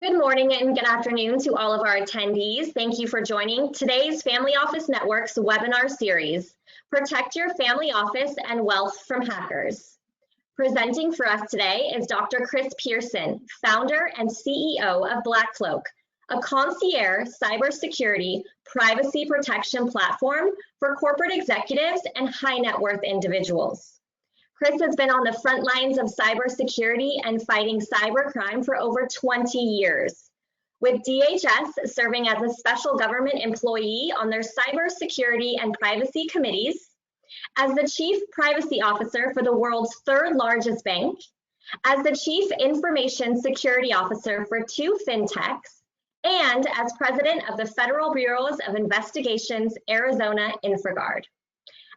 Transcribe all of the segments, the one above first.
Good morning and good afternoon to all of our attendees. Thank you for joining today's Family Office Network's webinar series, Protect Your Family Office and Wealth from Hackers. Presenting for us today is Dr. Chris Pearson, founder and CEO of BlackCloak, a concierge cybersecurity privacy protection platform for corporate executives and high net worth individuals. Chris has been on the front lines of cybersecurity and fighting cybercrime for over 20 years, with DHS serving as a special government employee on their cybersecurity and privacy committees, as the chief privacy officer for the world's third largest bank, as the chief information security officer for 2 fintechs, and as president of the Federal Bureaus of Investigation's Arizona InfraGard.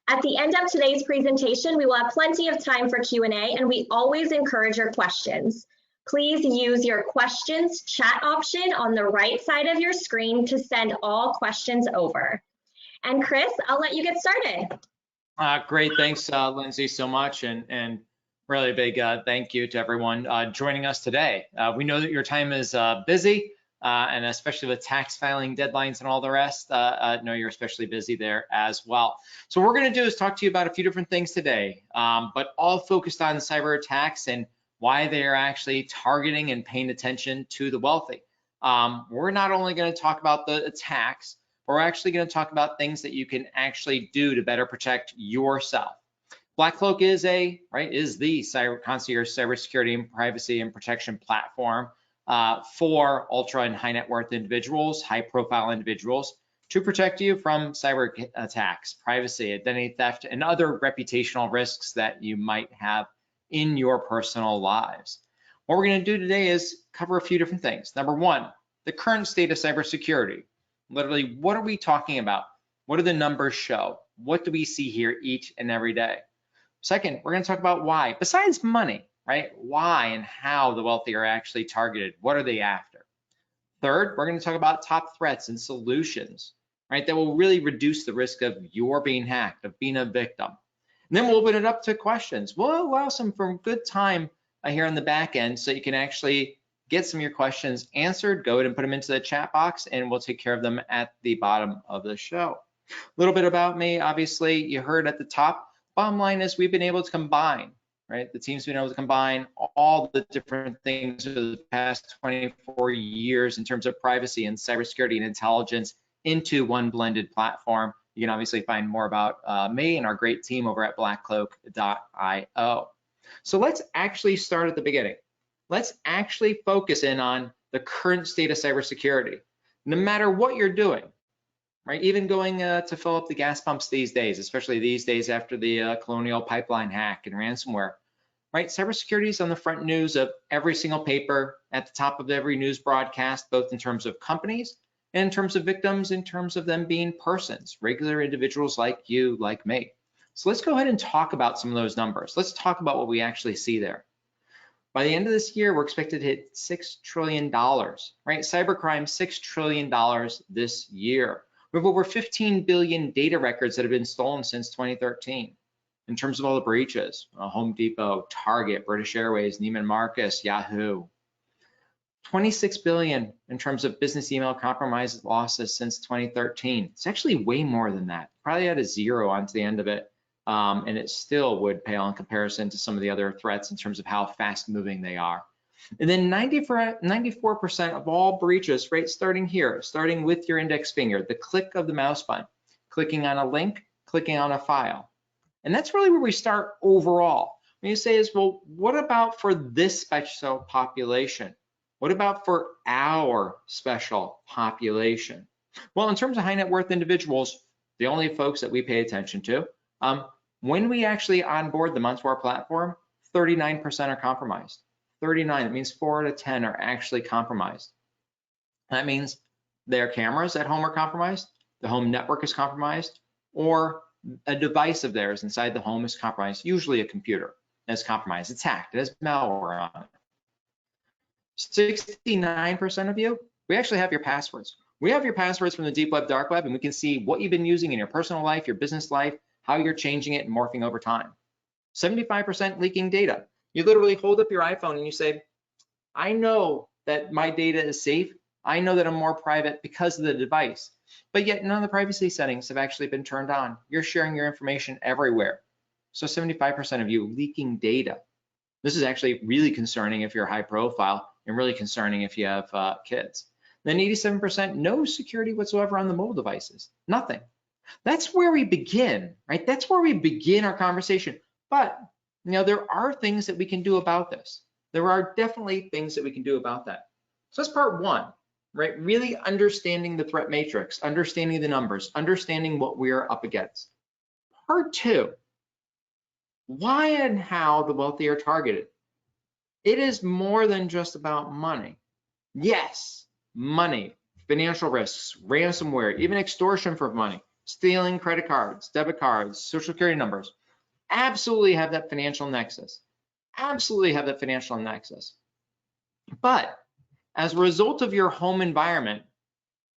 At the end of today's presentation, we will have plenty of time for Q&A, and we always encourage your questions. Please use your questions chat option on the right side of your screen to send all questions over. And Chris, I'll let you get started. Great, thanks, Lindsay, so much, and really big thank you to everyone joining us today. We know that your time is busy, and especially with tax filing deadlines and all the rest, know you're especially busy there as well. So what we're going to do is talk to you about a few different things today, but all focused on cyber attacks and why they are actually targeting and paying attention to the wealthy. We're not only going to talk about the attacks, but we're actually going to talk about things that you can actually do to better protect yourself. BlackCloak is the concierge cybersecurity and privacy and protection platform for ultra and high net worth individuals, high profile individuals, to protect you from cyber attacks, privacy, identity theft, and other reputational risks that you might have in your personal lives. What we're going to do today is cover a few different things. Number one, the current state of cybersecurity. Literally, what are we talking about? What do the numbers show? What do we see here each and every day? Second, we're going to talk about why, besides money, right? Why and how the wealthy are actually targeted. What are they after? Third, we're going to talk about top threats and solutions, right? That will really reduce the risk of your being hacked, of being a victim. And then we'll open it up to questions. We'll allow some from good time here on the back end so you can actually get some of your questions answered. Go ahead and put them into the chat box and we'll take care of them at the bottom of the show. A little bit about me, obviously, you heard at the top. Bottom line is we've been able to combine, right? The team's been able to combine all the different things over the past 24 years in terms of privacy and cybersecurity and intelligence into one blended platform. You can obviously find more about me and our great team over at blackcloak.io. So let's actually start at the beginning. Let's actually focus in on the current state of cybersecurity. No matter what you're doing, right? Even going to fill up the gas pumps these days, especially these days after the Colonial Pipeline hack and ransomware, right? Cybersecurity is on the front news of every single paper, at the top of every news broadcast, both in terms of companies and in terms of victims, in terms of them being persons, regular individuals like you, like me. So let's go ahead and talk about some of those numbers. Let's talk about what we actually see there. By the end of this year, we're expected to hit $6 trillion, right? Cybercrime, $6 trillion this year. We have over 15 billion data records that have been stolen since 2013. In terms of all the breaches, Home Depot, Target, British Airways, Neiman Marcus, Yahoo. 26 billion in terms of business email compromise losses since 2013. It's actually way more than that. Probably had a 0 onto the end of it. And it still would pale in comparison to some of the other threats in terms of how fast moving they are. And then 94% of all breaches, right, starting here, starting with your index finger, the click of the mouse button, clicking on a link, clicking on a file. And that's really where we start overall. When you say is, well, what about for this special population? What about for our special population? Well, in terms of high net worth individuals, the only folks that we pay attention to, when we actually onboard them onto our platform, 39% are compromised. 39, that means 4 out of 10 are actually compromised. That means their cameras at home are compromised, the home network is compromised, or a device of theirs inside the home is compromised, usually a computer is compromised. It's hacked, it has malware on it. 69% of you, we actually have your passwords. We have your passwords from the deep web, dark web, and we can see what you've been using in your personal life, your business life, how you're changing it and morphing over time. 75% leaking data. You literally hold up your iPhone and you say, I know that my data is safe. I know that I'm more private because of the device, but yet none of the privacy settings have actually been turned on. You're sharing your information everywhere. So 75% of you leaking data. This is actually really concerning if you're high profile and really concerning if you have kids. Then 87% no security whatsoever on the mobile devices, nothing. That's where we begin, right? That's where we begin our conversation. But there are things that we can do about this. There are definitely things that we can do about that. So that's part one, right? Really understanding the threat matrix, understanding the numbers, understanding what we're up against. Part two, why and how the wealthy are targeted. It is more than just about money. Yes, money, financial risks, ransomware, even extortion for money, stealing credit cards, debit cards, social security numbers, absolutely have that financial nexus. Absolutely have that financial nexus. But as a result of your home environment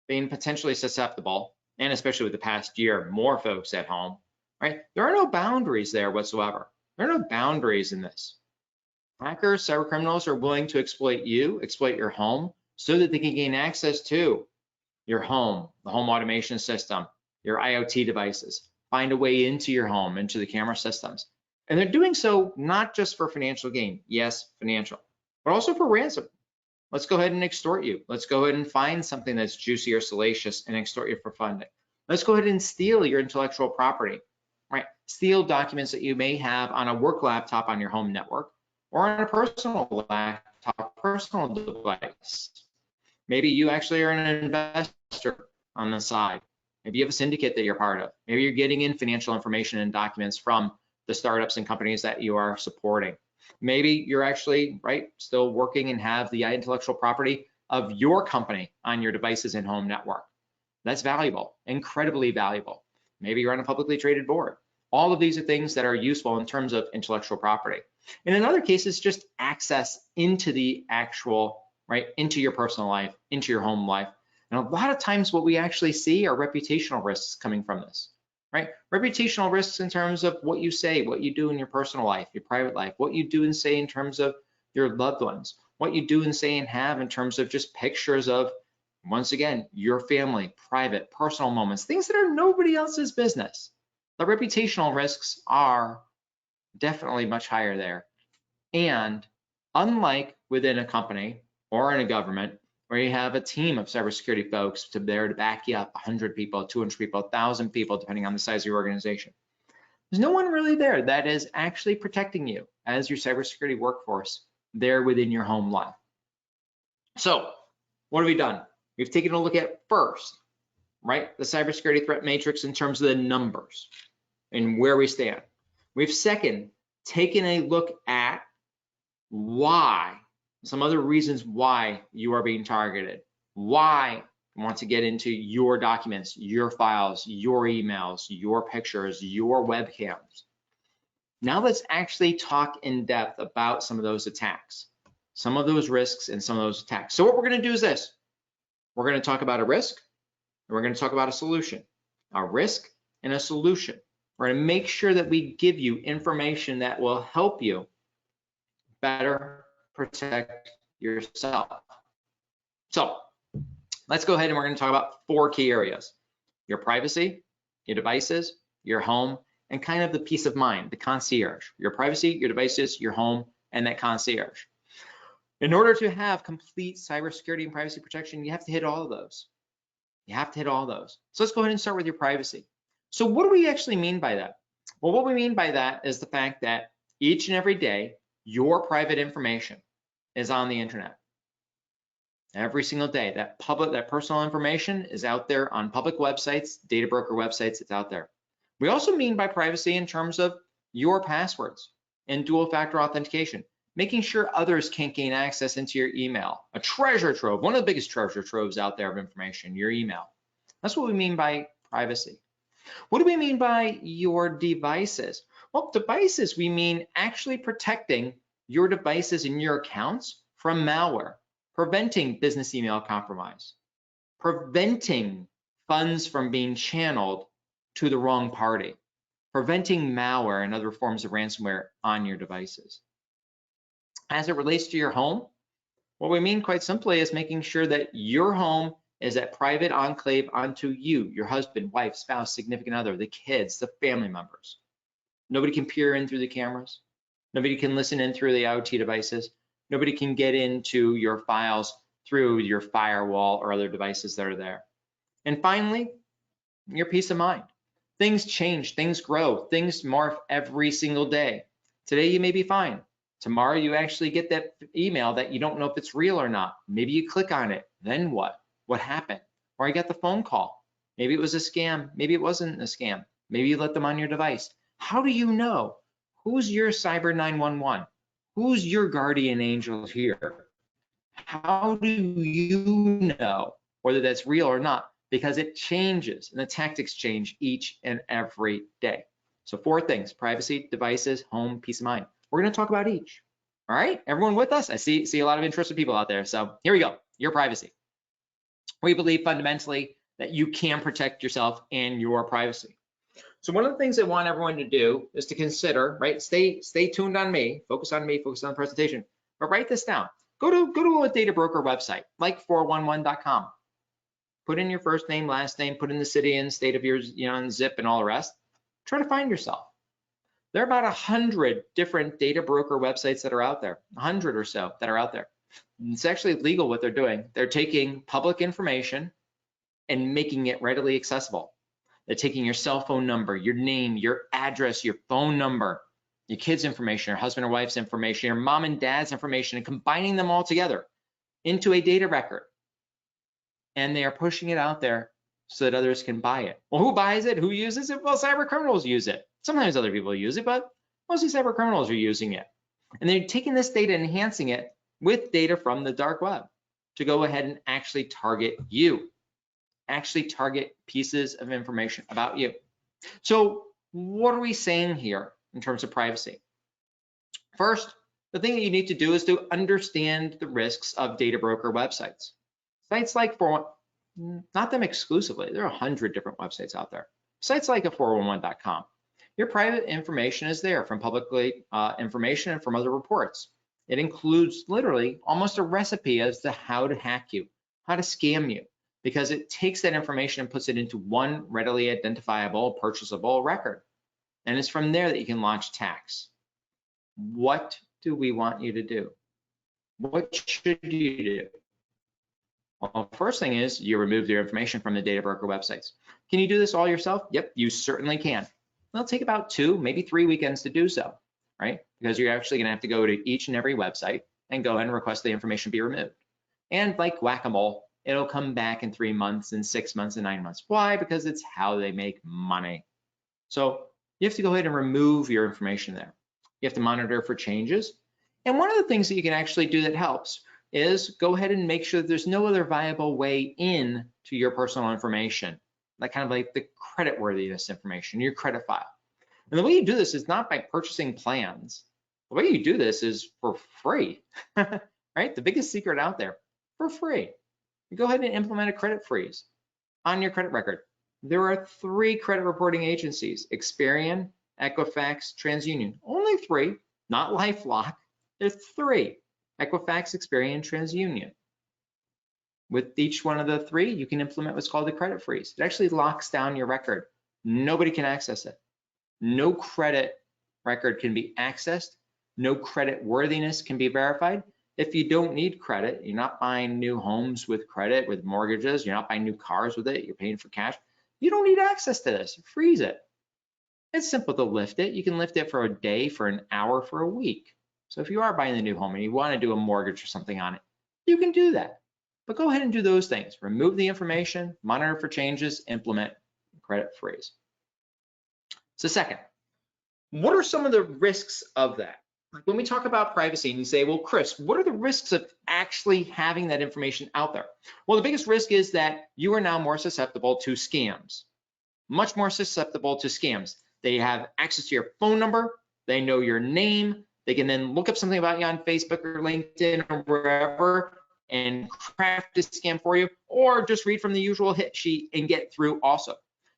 being potentially susceptible, and especially with the past year, more folks at home, right? There are no boundaries there whatsoever. There are no boundaries in this. Hackers, cyber criminals are willing to exploit you, exploit your home, so that they can gain access to your home, the home automation system, your IoT devices, find a way into your home, into the camera systems. And they're doing so not just for financial gain, yes, financial, but also for ransom. Let's go ahead and extort you. Let's go ahead and find something that's juicy or salacious and extort you for funding. Let's go ahead and steal your intellectual property, right? Steal documents that you may have on a work laptop on your home network or on a personal laptop, personal device. Maybe you actually are an investor on the side. Maybe you have a syndicate that you're part of. Maybe you're getting in financial information and documents from the startups and companies that you are supporting. Maybe you're actually, right, still working and have the intellectual property of your company on your devices and home network. That's valuable, incredibly valuable. Maybe you're on a publicly traded board. All of these are things that are useful in terms of intellectual property. And in other cases, just access into the actual, right, into your personal life, into your home life. And a lot of times what we actually see are reputational risks coming from this, right? Reputational risks in terms of what you say, what you do in your personal life, your private life, what you do and say in terms of your loved ones, what you do and say and have in terms of just pictures of, once again, your family, private, personal moments, things that are nobody else's business. The reputational risks are definitely much higher there. And unlike within a company or in a government, where you have a team of cybersecurity folks to back you up, 100 people, 200 people, 1,000 people, depending on the size of your organization. There's no one really there that is actually protecting you as your cybersecurity workforce there within your home life. So what have we done? We've taken a look at first, right, the cybersecurity threat matrix in terms of the numbers and where we stand. We've second taken a look at why, some other reasons why you are being targeted, why you want to get into your documents, your files, your emails, your pictures, your webcams. Now let's actually talk in depth about some of those attacks, some of those risks and some of those attacks. So what we're going to do is this. We're going to talk about a risk and we're going to talk about a solution, a risk and a solution. We're going to make sure that we give you information that will help you better protect yourself. So let's go ahead and we're going to talk about 4 key areas: your privacy, your devices, your home, and kind of the peace of mind, the concierge. Your privacy, your devices, your home, and that concierge. In order to have complete cybersecurity and privacy protection, you have to hit all of those. You have to hit all those. So let's go ahead and start with your privacy. So what do we actually mean by that? Well, what we mean by that is the fact that each and every day, your private information is on the internet. Every single day, that personal information is out there on public websites, data broker websites, it's out there. We also mean by privacy in terms of your passwords and dual factor authentication, making sure others can't gain access into your email. A treasure trove, one of the biggest treasure troves out there of information, your email. That's what we mean by privacy. What do we mean by your devices? Well, devices, we mean actually protecting your devices and your accounts from malware, preventing business email compromise, preventing funds from being channeled to the wrong party, preventing malware and other forms of ransomware on your devices. As it relates to your home, What we mean quite simply is making sure that your home is that private enclave unto you, your husband, wife, spouse, significant other, the kids, the family members. Nobody can peer in through the cameras. Nobody can listen in through the IoT devices. Nobody can get into your files through your firewall or other devices that are there. And finally, your peace of mind. Things change, things grow, things morph every single day. Today you may be fine. Tomorrow you actually get that email that you don't know if it's real or not. Maybe you click on it. Then what? What happened? Or I got the phone call. Maybe it was a scam. Maybe it wasn't a scam. Maybe you let them on your device. How do you know? Who's your cyber 911? Who's your guardian angel here? How do you know whether that's real or not? Because it changes and the tactics change each and every day. So 4 things: privacy, devices, home, peace of mind. We're going to talk about each. All right, everyone with us? I see a lot of interested people out there. So here we go, your privacy. We believe fundamentally that you can protect yourself and your privacy. So one of the things I want everyone to do is to consider, right? Stay tuned on me, focus on the presentation, but write this down. Go to a data broker website like 411.com. Put in your first name, last name, put in the city and state of yours, and zip and all the rest. Try to find yourself. There are about 100 different data broker websites that are out there, 100 or so that are out there. It's actually legal what they're doing. They're taking public information and making it readily accessible. They're taking your cell phone number, your name, your address, your phone number, your kids' information, your husband or wife's information, your mom and dad's information, and combining them all together into a data record. And they are pushing it out there so that others can buy it. Well, who buys it? Who uses it? Well, cyber criminals use it. Sometimes other people use it, but mostly cyber criminals are using it. And they're taking this data and enhancing it with data from the dark web to go ahead and actually target you, actually target pieces of information about you. So what are we saying here in terms of privacy? First, the thing that you need to do is to understand the risks of data broker websites. Sites like, not them exclusively, there are 100 different websites out there. Sites like a 411.com. Your private information is there from publicly information and from other reports. It includes literally almost a recipe as to how to hack you, how to scam you, because it takes that information and puts it into one readily identifiable, purchasable record. And it's from there that you can launch attacks. What do we want you to do? What should you do? Well, first thing is you remove your information from the data broker websites. Can you do this all yourself? Yep, you certainly can. It'll take about 2, maybe 3 weekends to do so, right? Because you're actually gonna have to go to each and every website and go ahead and request the information be removed. And like whack-a-mole, it'll come back in 3 months and 6 months and 9 months. Why? Because it's how they make money. So you have to go ahead and remove your information there. You have to monitor for changes. And one of the things that you can actually do that helps is go ahead and make sure that there's no other viable way in to your personal information, like kind of like the creditworthiness information, your credit file. And the way you do this is not by purchasing plans. The way you do this is for free, right? The biggest secret out there, for free. You go ahead and implement a credit freeze on your credit record. There are 3 credit reporting agencies: Experian, Equifax, TransUnion. Only 3, not LifeLock. There's 3: Equifax, Experian, TransUnion. With each one of the 3, you can implement what's called a credit freeze. It actually locks down your record. Nobody can access it. No credit record can be accessed. No credit worthiness can be verified. If you don't need credit, you're not buying new homes with credit, with mortgages, you're not buying new cars with it, you're paying for cash, you don't need access to this. Freeze it. It's simple to lift it. You can lift it for a day, for an hour, for a week. So if you are buying a new home and you want to do a mortgage or something on it, you can do that. But go ahead and do those things. Remove the information, monitor for changes, implement credit freeze. So second, what are some of the risks of that? Like when we talk about privacy and you say, well, Chris, what are the risks of actually having that information out there? Well, the biggest risk is that you are now more susceptible to scams, much more susceptible to scams. They have access to your phone number, they know your name, they can then look up something about you on Facebook or LinkedIn or wherever and craft a scam for you, or just read from the usual hit sheet and get through also.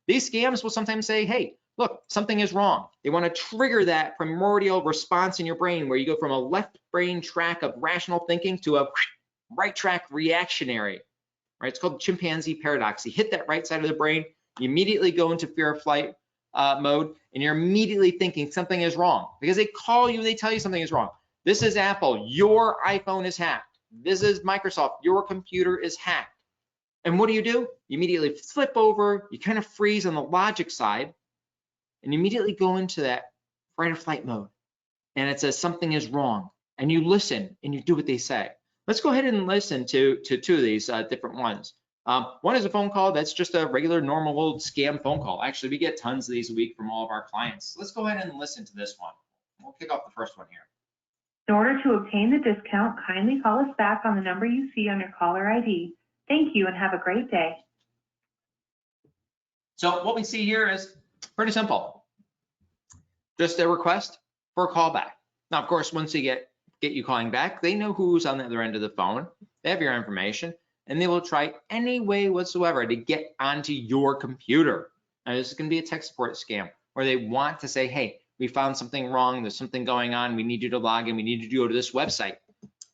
These scams will sometimes say, hey, look, something is wrong. They want to trigger that primordial response in your brain where you go from a left brain track of rational thinking to a right track reactionary, right? It's called the chimpanzee paradox. You hit that right side of the brain, you immediately go into fear of flight mode, and you're immediately thinking something is wrong because they call you, they tell you something is wrong. This is Apple, your iPhone is hacked. This is Microsoft, your computer is hacked. And what do? You immediately flip over, you kind of freeze on the logic side, and you immediately go into that fight or flight mode. And it says something is wrong. And you listen and you do what they say. Let's go ahead and listen to two of these different ones. One is a phone call that's just a regular, normal old scam phone call. Actually, we get tons of these a week from all of our clients. Let's go ahead and listen to this one. We'll kick off the first one here. In order to obtain the discount, kindly call us back on the number you see on your caller ID. Thank you and have a great day. So what we see here is pretty simple. Just a request for a call back. Now, of course, once they get you calling back, they know who's on the other end of the phone. They have your information, and they will try any way whatsoever to get onto your computer. Now, this is going to be a tech support scam where they want to say, hey, we found something wrong. There's something going on. We need you to log in. We need you to go to this website,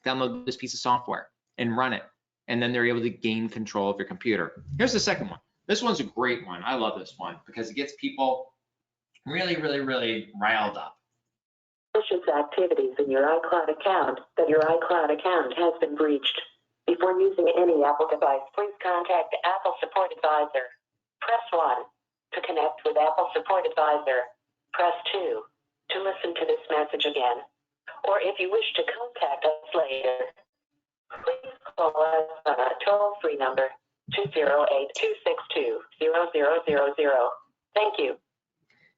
download this piece of software, and run it. And then they're able to gain control of your computer. Here's the second one. This one's a great one. I love this one because it gets people really, really, really riled up. Suspicious activities in your iCloud account, that your iCloud account has been breached. Before using any Apple device, please contact the Apple Support Advisor. Press 1 to connect with Apple Support Advisor. Press 2 to listen to this message again. Or if you wish to contact us later, please call us on our toll-free number, 208-262-0000. Thank you.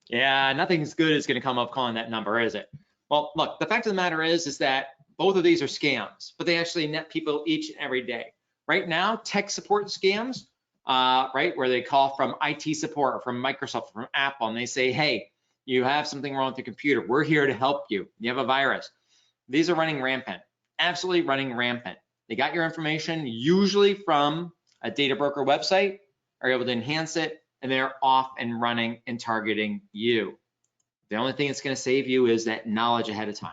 Yeah, nothing as good is going to come up calling that number, is it? Well, look, the fact of the matter is that both of these are scams, but they actually net people each and every day. Right now, tech support scams, right, where they call from IT support or from Microsoft, from Apple, and they say, hey, you have something wrong with your computer. We're here to help you. You have a virus. These are running rampant, absolutely running rampant. They got your information, usually from a data broker website, are able to enhance it, and they're off and running and targeting you. The only thing that's going to save you is that knowledge ahead of time.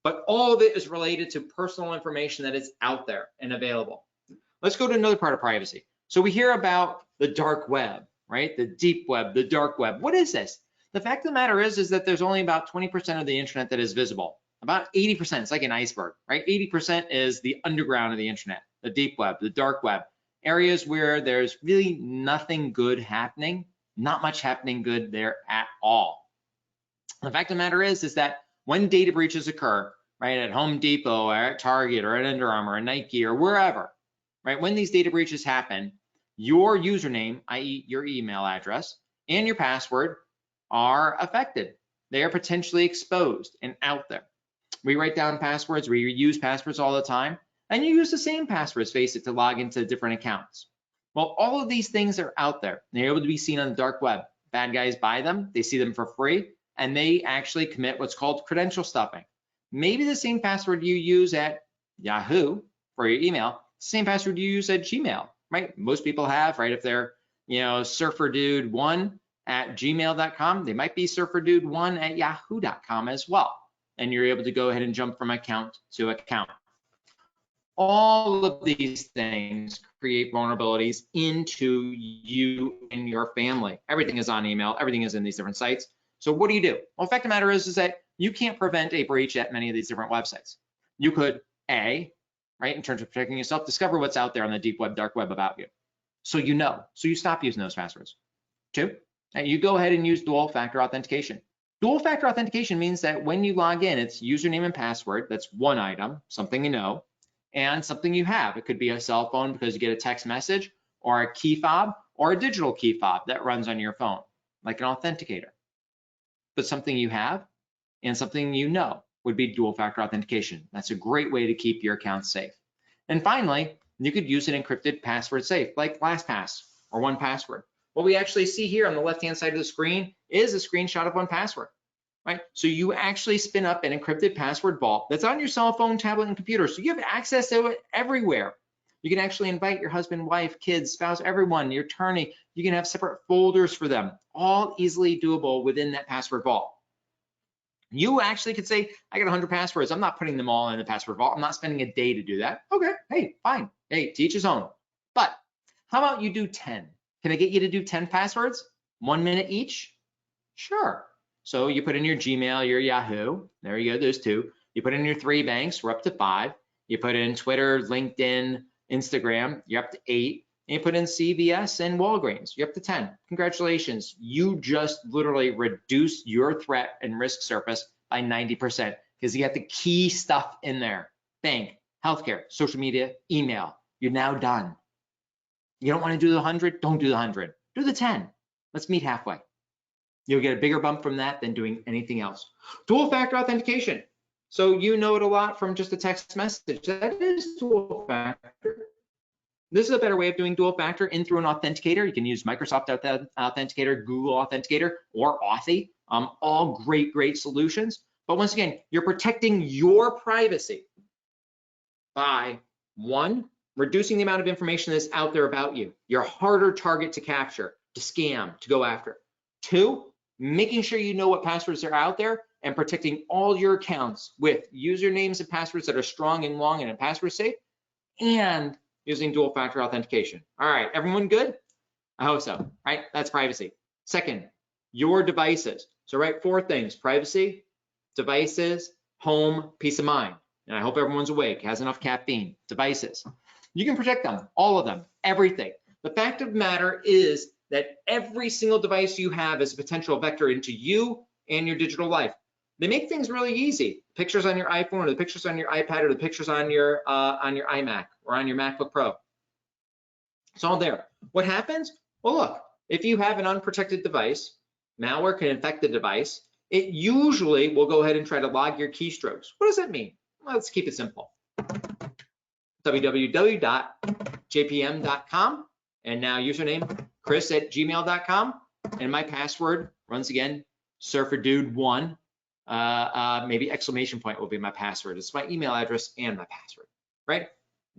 But all of it is related to personal information that is out there and available. Let's go to another part of privacy. So we hear about the dark web, right? The deep web, the dark web. What is this? The fact of the matter is that there's only about 20% of the internet that is visible. About 80%, it's like an iceberg, right? 80% is the underground of the internet, the deep web, the dark web, areas where there's really nothing good happening, not much happening good there at all. The fact of the matter is that when data breaches occur, right, at Home Depot or at Target or at Under Armour or Nike or wherever, right, when these data breaches happen, your username, i.e. your email address, and your password are affected. They are potentially exposed and out there. We write down passwords, we use passwords all the time, and you use the same passwords, face it, to log into different accounts. Well, all of these things are out there. They're able to be seen on the dark web. Bad guys buy them, they see them for free, and they actually commit what's called credential stuffing. Maybe the same password you use at Yahoo for your email, same password you use at Gmail, right? Most people have, right? If they're, surferdude1 at gmail.com, they might be surferdude1 at yahoo.com as well. And you're able to go ahead and jump from account to account. All of these things create vulnerabilities into you and your family. Everything is on email, everything is in these different sites. So what do you do? Well, the fact of the matter is that you can't prevent a breach at many of these different websites. You could, A, right, in terms of protecting yourself, discover what's out there on the deep web, dark web about you. So you know, so you stop using those passwords. 2, you go ahead and use dual factor authentication. Dual factor authentication means that when you log in, it's username and password. That's one item, something you know, and something you have. It could be a cell phone because you get a text message, or a key fob, or a digital key fob that runs on your phone, like an authenticator. But something you have and something you know would be dual factor authentication. That's a great way to keep your account safe. And finally, you could use an encrypted password safe like LastPass or 1Password. What we actually see here on the left-hand side of the screen is a screenshot of 1Password, right? So you actually spin up an encrypted password vault that's on your cell phone, tablet, and computer. So you have access to it everywhere. You can actually invite your husband, wife, kids, spouse, everyone, your attorney. You can have separate folders for them, all easily doable within that password vault. You actually could say, I got 100 passwords. I'm not putting them all in the password vault. I'm not spending a day to do that. Okay, hey, fine. Hey, to each his own. But how about you do 10? Can I get you to do 10 passwords? 1 minute each? Sure. So you put in your Gmail, your Yahoo. There you go, those 2. You put in your 3 banks, we're up to 5. You put in Twitter, LinkedIn, Instagram, you're up to 8. And you put in CVS and Walgreens, you're up to 10. Congratulations, you just literally reduced your threat and risk surface by 90% because you got the key stuff in there. Bank, healthcare, social media, email. You're now done. You don't want to do the 100? Don't do the 100. Do the 10. Let's meet halfway. You'll get a bigger bump from that than doing anything else. Dual factor authentication. So you know it a lot from just a text message. That is dual factor. This is a better way of doing dual factor in through an authenticator. You can use Microsoft Authenticator, Google Authenticator, or Authy. All great solutions. But once again, you're protecting your privacy by 1, reducing the amount of information that's out there about you. You're a harder target to capture, to scam, to go after. 2, making sure you know what passwords are out there and protecting all your accounts with usernames and passwords that are strong and long and password safe, and using dual factor authentication. All right, everyone good? I hope so, right? That's privacy. Second, your devices. So right, 4 things: privacy, devices, home, peace of mind. And I hope everyone's awake, has enough caffeine. Devices. You can protect them, all of them, everything. The fact of the matter is that every single device you have is a potential vector into you and your digital life. They make things really easy. Pictures on your iPhone, or the pictures on your iPad, or the pictures on your iMac or on your MacBook Pro. It's all there. What happens? Well, look, if you have an unprotected device, malware can infect the device. It usually will go ahead and try to log your keystrokes. What does that mean? Well, let's keep it simple. www.jpm.com, and now username chris@gmail.com, and my password, once again, surferdude1. Maybe exclamation point will be my password. It's my email address and my password, right?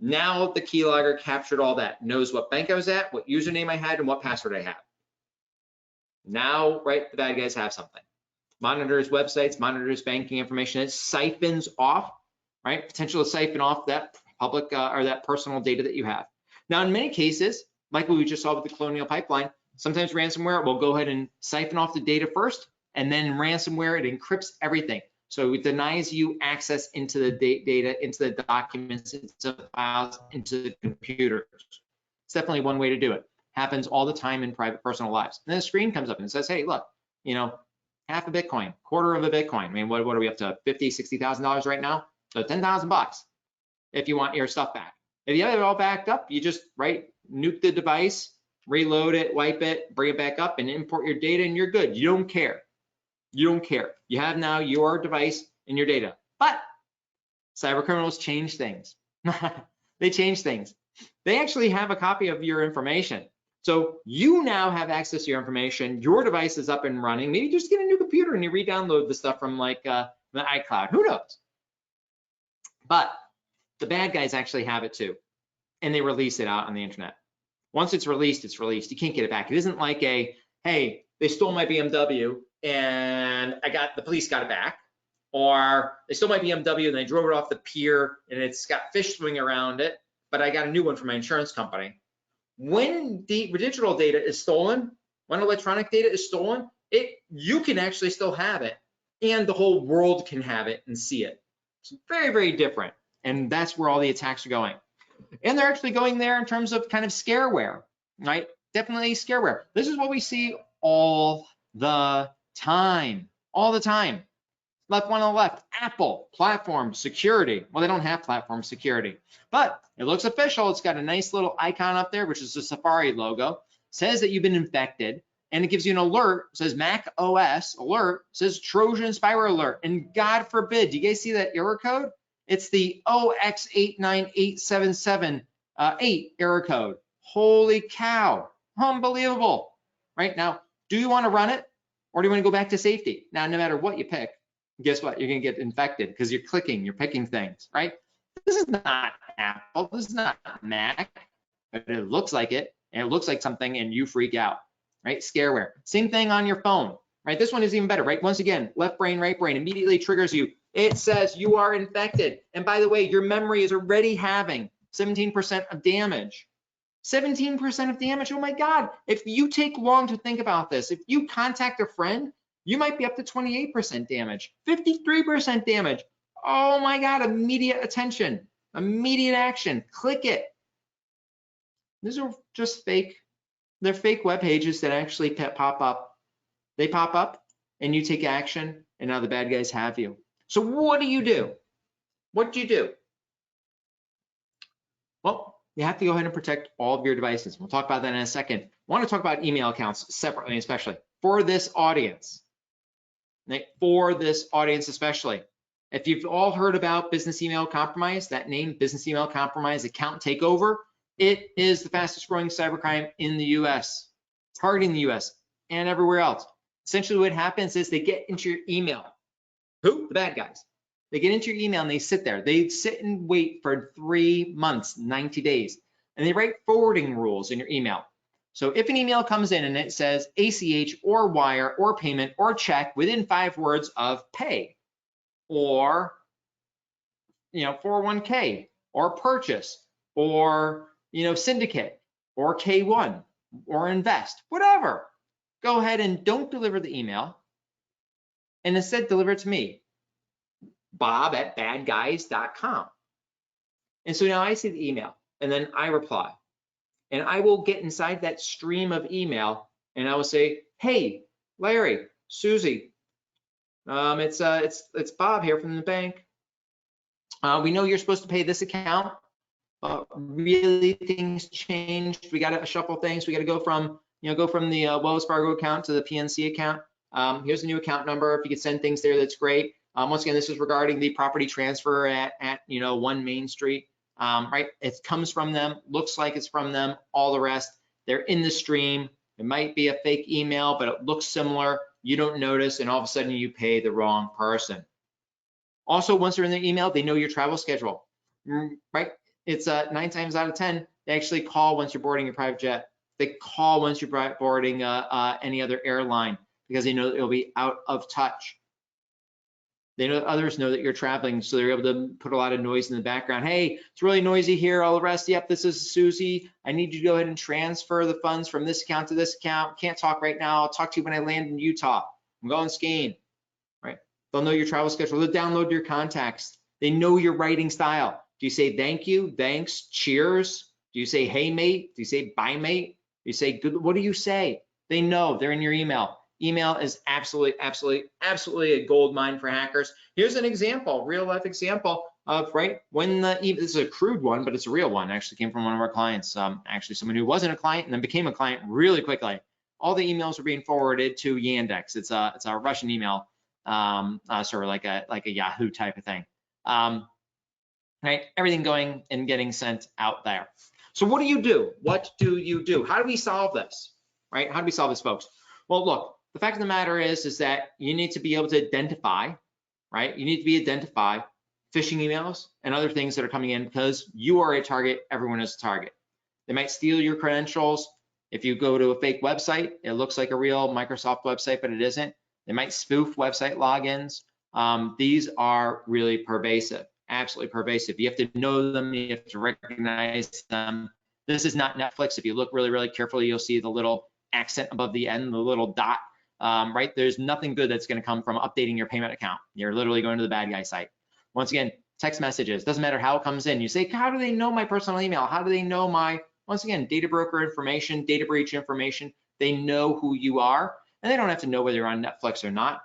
Now the keylogger captured all that, knows what bank I was at, what username I had, and what password I had. Now, right, the bad guys have something. Monitors websites, monitors banking information. It siphons off, right? Potential to siphon off that public or that personal data that you have. Now, in many cases, like what we just saw with the Colonial Pipeline, sometimes ransomware will go ahead and siphon off the data first, and then ransomware, it encrypts everything. So it denies you access into the data, into the documents, into the files, into the computers. It's definitely one way to do it. Happens all the time in private personal lives. And then a screen comes up and says, hey, look, you know, half a Bitcoin, quarter of a Bitcoin. I mean, what are we up to? $50,000, $60,000 right now? So 10,000 bucks if you want your stuff back. If you have it all backed up, you just, right, nuke the device, reload it, wipe it, bring it back up, and import your data, and you're good. You don't care. You don't care. You have now your device and your data. But cyber criminals change things. They change things. They actually have a copy of your information. So you now have access to your information. Your device is up and running. Maybe just get a new computer and you re-download the stuff from like the iCloud. Who knows? But the bad guys actually have it too, and they release it out on the internet. Once it's released, it's released. You can't get it back. It isn't like a, hey, they stole my BMW and the police got it back, or they stole my BMW and they drove it off the pier and it's got fish swimming around it, but I got a new one from my insurance company. When the digital data is stolen, when electronic data is stolen, you can actually still have it, and the whole world can have it and see it. It's very, very different, and that's where all the attacks are going. And they're actually going there in terms of kind of scareware, right? Definitely scareware. This is what we see all the time, all the time. Left one on the left, Apple, platform security. Well, they don't have platform security, but it looks official. It's got a nice little icon up there, which is the Safari logo, says that you've been infected, and it gives you an alert, says Mac OS alert, says Trojan spyware alert, and God forbid, do you guys see that error code? It's the OX898778 error code. Holy cow, unbelievable. Right now, do you want to run it, or do you want to go back to safety? Now, no matter what you pick, guess what? You're going to get infected because you're clicking, you're picking things, right? This is not Apple, this is not Mac, but it looks like it, and it looks like something, and you freak out, right? Scareware. Same thing on your phone. right? This one is even better, right? Once again, left brain, right brain immediately triggers you. It says you are infected. And by the way, your memory is already having 17% of damage. 17% of damage, oh my God. If you take long to think about this, if you contact a friend, you might be up to 28% damage, 53% damage. Oh my God, immediate attention, immediate action, click it. These are just fake, they're fake web pages that actually pop up. They pop up and you take action and now the bad guys have you. So what do you do? What do you do? Well, you have to go ahead and protect all of your devices. We'll talk about that in a second. I want to talk about email accounts separately, especially for this audience. For this audience especially. If you've all heard about business email compromise, that name, business email compromise account takeover, it is the fastest growing cybercrime in the US, targeting the US and everywhere else. Essentially what happens is they get into your email. Who? The bad guys. They get into your email and they sit there. They sit and wait for 3 months, 90 days, and they write forwarding rules in your email. So if an email comes in and it says ACH or wire or payment or check within 5 words of pay or 401k or purchase or syndicate or K1 or invest, whatever, go ahead and don't deliver the email and instead deliver it to me, bob@badguys.com. And so now I see the email and then I reply. And I will get inside that stream of email and I will say, hey, Larry, Susie, it's Bob here from the bank. We know you're supposed to pay this account. Really things changed. We got to shuffle things. We got to go from the Wells Fargo account to the PNC account. Here's the new account number. If you could send things there, that's great. Once again, this is regarding the property transfer at 1 Main Street. Right, it comes from them, looks like it's from them, all the rest, they're in the stream. It might be a fake email, but it looks similar. You don't notice, and all of a sudden you pay the wrong person. Also, once they're in the email, they know your travel schedule, right? It's 9 times out of 10, they actually call once you're boarding your private jet. They call once you're boarding any other airline because they know that it'll be out of touch. They know others know that you're traveling, so they're able to put a lot of noise in the background. Hey, it's really noisy here, all the rest. Yep, this is Susie. I need you to go ahead and transfer the funds from this account to this account. Can't talk right now. I'll talk to you when I land in Utah. I'm going skiing, right? They'll know your travel schedule. They'll download your contacts. They know your writing style. Do you say thank you, thanks, cheers? Do you say hey, mate? Do you say bye, mate? Do you say good? What do you say? They know. They're in your email. Email is absolutely a gold mine for hackers. Here's an example, real life example of when this is a crude one, but it's a real one. Actually came from one of our clients, actually someone who wasn't a client and then became a client really quickly. All the emails are being forwarded to Yandex. It's a Russian email server, like a Yahoo type of thing. Right, everything going and getting sent out there. So what do you do? What do you do? How do we solve this? Right? How do we solve this, folks? Well, look. The fact of the matter is that you need to be able to identify, right? You need to identify phishing emails and other things that are coming in because you are a target, everyone is a target. They might steal your credentials. If you go to a fake website, it looks like a real Microsoft website, but it isn't. They might spoof website logins. These are really pervasive, absolutely pervasive. You have to know them, you have to recognize them. This is not Netflix. If you look really, really carefully, you'll see the little accent above the end, the little dot. Right, there's nothing good that's going to come from updating your payment account. You're literally going to the bad guy site. Once again, text messages, doesn't matter how it comes in. You say, how do they know my personal email? How do they know my, once again, data broker information, data breach information? They know who you are, and they don't have to know whether you're on Netflix or not.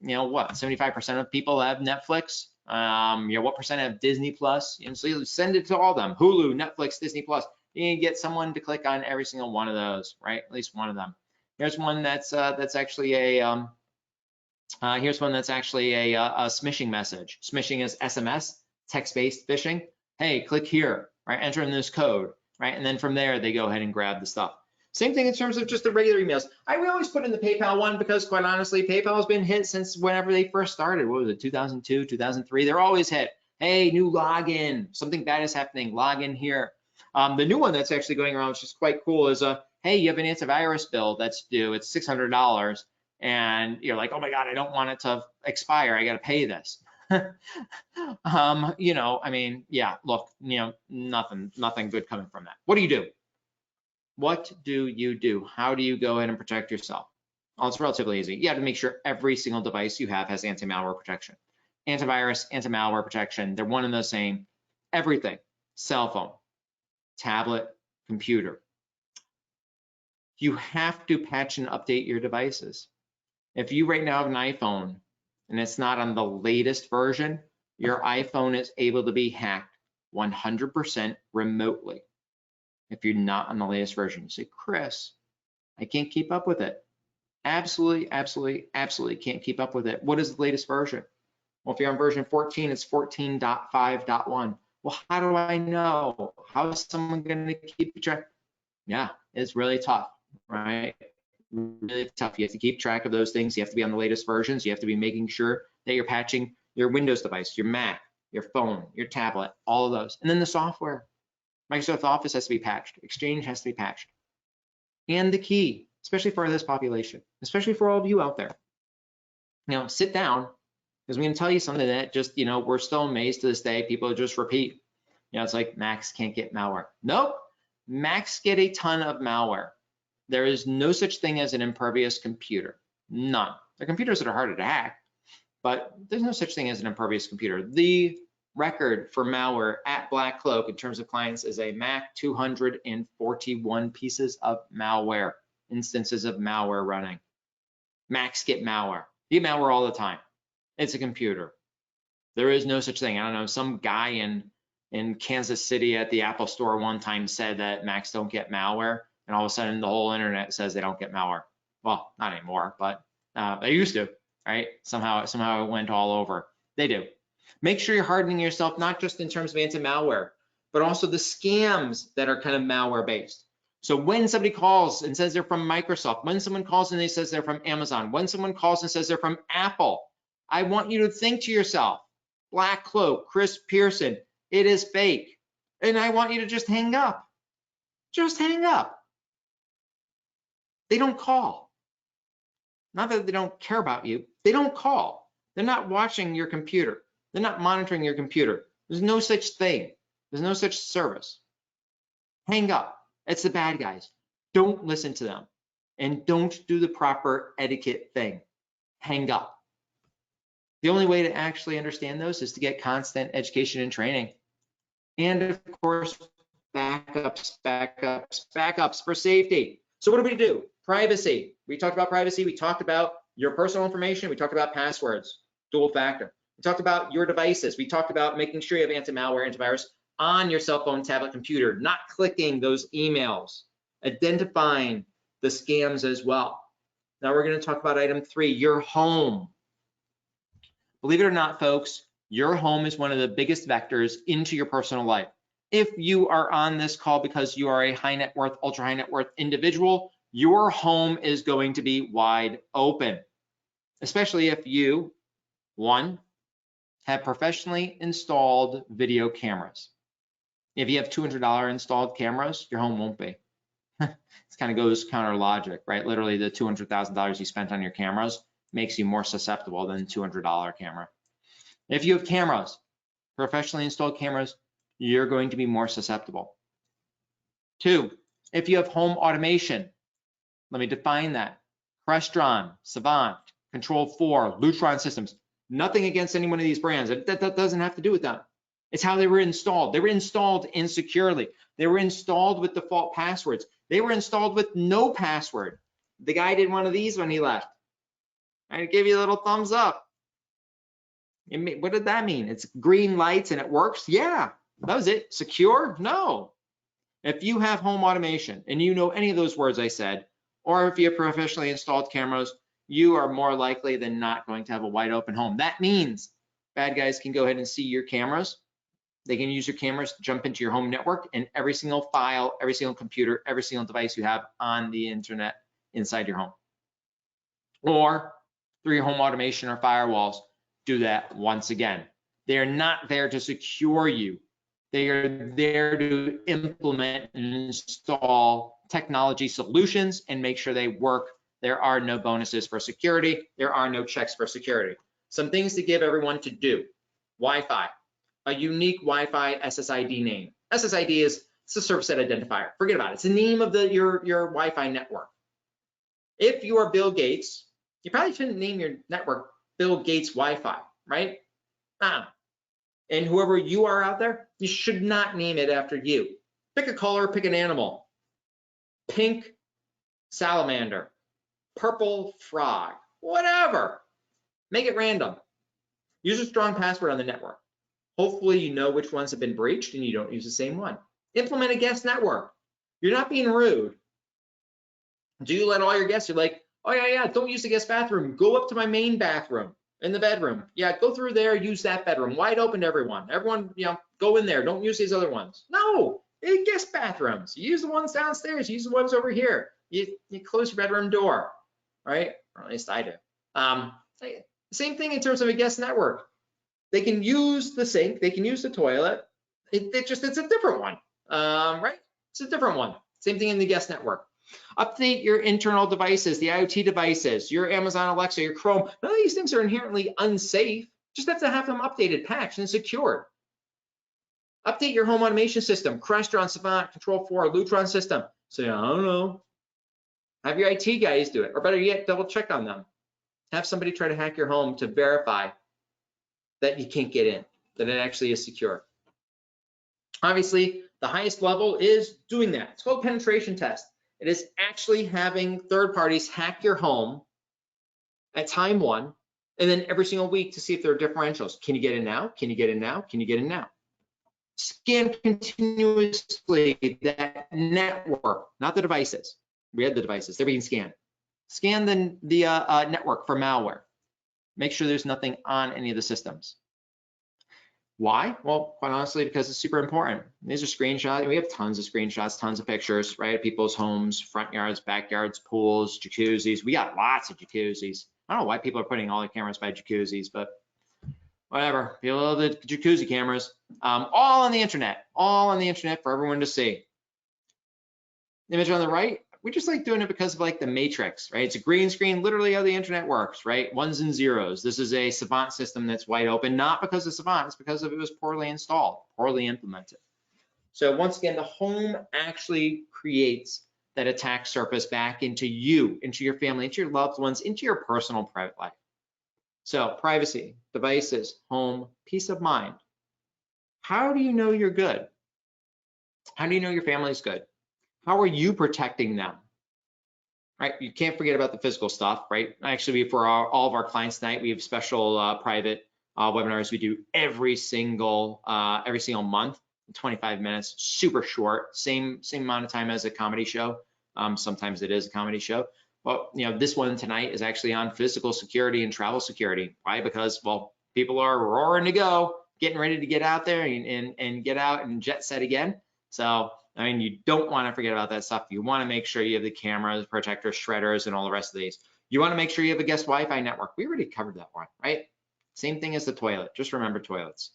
What, 75% of people have Netflix. What percent have Disney Plus? So you send it to all of them, Hulu, Netflix, Disney Plus. You can get someone to click on every single one of those, right? At least one of them. Here's one that's actually a smishing message. Smishing is SMS, text-based phishing. Hey, click here, right? Enter in this code, right? And then from there, they go ahead and grab the stuff. Same thing in terms of just the regular emails. We always put in the PayPal one because, quite honestly, PayPal has been hit since whenever they first started. What was it, 2002, 2003? They're always hit. Hey, new login. Something bad is happening. Log in here. The new one that's actually going around, which is quite cool, is hey, you have an antivirus bill that's due. It's $600. and you're like, oh my God, I don't want it to expire. I got to pay this. You know, I mean, yeah, look, you know, nothing good coming from that. What do you do? What do you do? How do you go ahead and protect yourself? Well, it's relatively easy. You have to make sure every single device you have has anti-malware protection. Antivirus, anti-malware protection, they're one and the same. Everything, cell phone, tablet, computer. You have to patch and update your devices. If you right now have an iPhone and it's not on the latest version, your iPhone is able to be hacked 100% remotely. If you're not on the latest version, you say, Chris, I can't keep up with it. Absolutely, absolutely, absolutely can't keep up with it. What is the latest version? Well, if you're on version 14, it's 14.5.1. Well, how do I know? How is someone going to keep track? Yeah, it's really tough, right? Really tough. You have to keep track of those things. You have to be on the latest versions. You have to be making sure that you're patching your Windows device, your Mac, your phone, your tablet, all of those. And then the software. Microsoft Office has to be patched. Exchange has to be patched. And the key, especially for this population, especially for all of you out there, you know, sit down, because I'm going to tell you something that just, you know, we're still amazed to this day. People just repeat. You know, it's like Macs can't get malware. Nope. Macs get a ton of malware. There is no such thing as an impervious computer. None. There are computers that are harder to hack, but there's no such thing as an impervious computer. The record for malware at BlackCloak in terms of clients is a Mac 241 pieces of malware, instances of malware running. Macs get malware. You get malware all the time. It's a computer. There is no such thing. I don't know, some guy in Kansas City at the Apple store one time said that Macs don't get malware, and all of a sudden the whole internet says they don't get malware. Well, not anymore, but they used to, right? Somehow it went all over. They do. Make sure you're hardening yourself, not just in terms of anti-malware, but also the scams that are kind of malware based. So when somebody calls and says they're from Microsoft, when someone calls and they says they're from Amazon, when someone calls and says they're from Apple, I want you to think to yourself, BlackCloak, Chris Pearson, it is fake. And I want you to just hang up. Just hang up. They don't call. Not that they don't care about you. They don't call. They're not watching your computer. They're not monitoring your computer. There's no such thing. There's no such service. Hang up. It's the bad guys. Don't listen to them. And don't do the proper etiquette thing. Hang up. The only way to actually understand those is to get constant education and training. And of course, backups for safety. So what do we do? Privacy. We talked about privacy. We talked about your personal information. We talked about passwords, dual factor. We talked about your devices. We talked about making sure you have anti-malware, antivirus on your cell phone, tablet, computer, not clicking those emails, identifying the scams as well. Now we're going to talk about item 3, your home. Believe it or not, folks, your home is one of the biggest vectors into your personal life. If you are on this call because you are a high net worth, ultra high net worth individual, your home is going to be wide open, especially if you, 1, have professionally installed video cameras. If you have $200 installed cameras, your home won't be. It kind of goes counter logic, right? Literally the $200,000 you spent on your cameras makes you more susceptible than a $200 camera. If you have cameras, professionally installed cameras, you're going to be more susceptible. 2, if you have home automation, let me define that. Crestron, Savant, Control4, Lutron systems, nothing against any one of these brands. That doesn't have to do with them. It's how they were installed. They were installed insecurely. They were installed with default passwords. They were installed with no password. The guy did one of these when he left. I give you a little thumbs up. What did that mean? It's green lights and it works? Yeah, that was it. Secure? No. If you have home automation and you know any of those words I said, or if you have professionally installed cameras, you are more likely than not going to have a wide open home. That means bad guys can go ahead and see your cameras. They can use your cameras to jump into your home network and every single file, every single computer, every single device you have on the internet inside your home. Or through your home automation or firewalls, do that once again. They are not there to secure you. They are there to implement and install technology solutions and make sure they work There are no bonuses for security. There are no checks for security. Some things to give everyone to do. Wi-Fi, a unique Wi-Fi SSID name. SSID is a service set identifier. Forget about it. It's the name of your Wi-Fi network. If you are Bill Gates, you probably shouldn't name your network Bill Gates Wi-Fi, right? And whoever you are out there, you should not name it after you. Pick a color, pick an animal. Pink salamander, purple frog, whatever. Make it random. Use a strong password on the network. Hopefully you know which ones have been breached and you don't use the same one. Implement a guest network. You're not being rude. Do you let all your guests, you're like, oh yeah, don't use the guest bathroom. Go up to my main bathroom in the bedroom. Yeah, go through there, use that bedroom. Wide open to everyone. Everyone, go in there. Don't use these other ones. No, they're guest bathrooms. You use the ones downstairs. Use the ones over here. You close your bedroom door, right? Or at least I do. Same thing in terms of a guest network. They can use the sink. They can use the toilet. It's a different one, right? It's a different one. Same thing in the guest network. Update your internal devices, the IoT devices, your Amazon Alexa, your Chrome. None of these things are inherently unsafe. Just have to have them updated, patched, and secured. Update your home automation system, Crestron, Savant, Control4, Lutron system. Say, I don't know. Have your IT guys do it, or better yet, double check on them. Have somebody try to hack your home to verify that you can't get in, that it actually is secure. Obviously, the highest level is doing that. It's called penetration test. It is actually having third parties hack your home at time one, and then every single week to see if there are differentials. Can you get in now? Can you get in now? Can you get in now? Scan continuously that network, not the devices. We had the devices, they're being scanned. Scan the network for malware. Make sure there's nothing on any of the systems. Why? Well, quite honestly, because it's super important. These are screenshots. We have tons of screenshots, tons of pictures, right? People's homes, front yards, backyards, pools, jacuzzis. We got lots of jacuzzis. I don't know why people are putting all the cameras by jacuzzis, but whatever. People love the jacuzzi cameras. All on the internet for everyone to see. Image on the right, we just like doing it because of like the matrix, right? It's a green screen, literally how the internet works, right? Ones and zeros. This is a Savant system that's wide open, not because of Savant, it's because of it was poorly installed, poorly implemented. So once again, the home actually creates that attack surface back into you, into your family, into your loved ones, into your personal private life. So privacy, devices, home, peace of mind. How do you know you're good? How do you know your family's good? How are you protecting them? Right, you can't forget about the physical stuff, right? Actually, for all of our clients tonight, we have special private webinars we do every single month, 25 minutes, super short, same amount of time as a comedy show. Sometimes it is a comedy show. Well, this one tonight is actually on physical security and travel security. Why? Because, well, people are roaring to go, getting ready to get out there and get out and jet set again. So, I mean, you don't want to forget about that stuff. You want to make sure you have the cameras, protectors, shredders, and all the rest of these. You want to make sure you have a guest Wi-Fi network. We already covered that one, right? Same thing as the toilet. Just remember toilets.